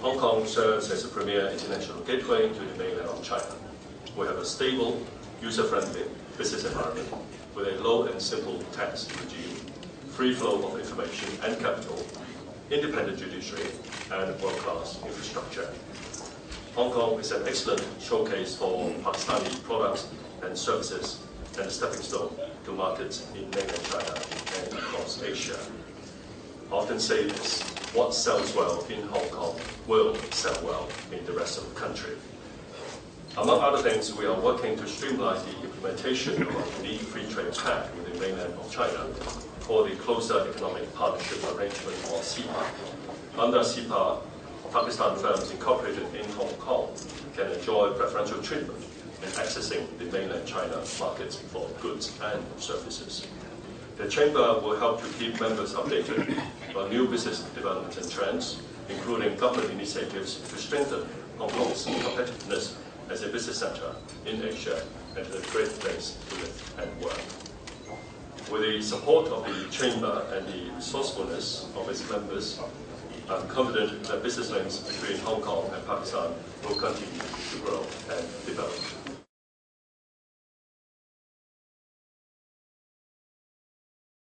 Hong Kong serves as a premier international gateway to the mainland of China. We have a stable, user-friendly business environment with a low and simple tax regime, free flow of information and capital, independent judiciary, and world-class infrastructure. Hong Kong is an excellent showcase for Pakistani products and services and a stepping stone to markets in mainland China and across Asia. I often say this: what sells well in Hong Kong will sell well in the rest of the country. Among other things, we are working to streamline the implementation of our unique free trade pact with the mainland of China, or the Closer Economic Partnership Arrangement, or CEPA. Under CEPA, Pakistan firms incorporated in Hong Kong can enjoy preferential treatment in accessing the mainland China markets for goods and services. The Chamber will help to keep members updated on new business developments and trends, including government initiatives to strengthen Hong Kong's competitiveness as a business center in Asia and a great place to live and work. With the support of the Chamber and the resourcefulness of its members, I'm confident that business links between Hong Kong and Pakistan will continue to grow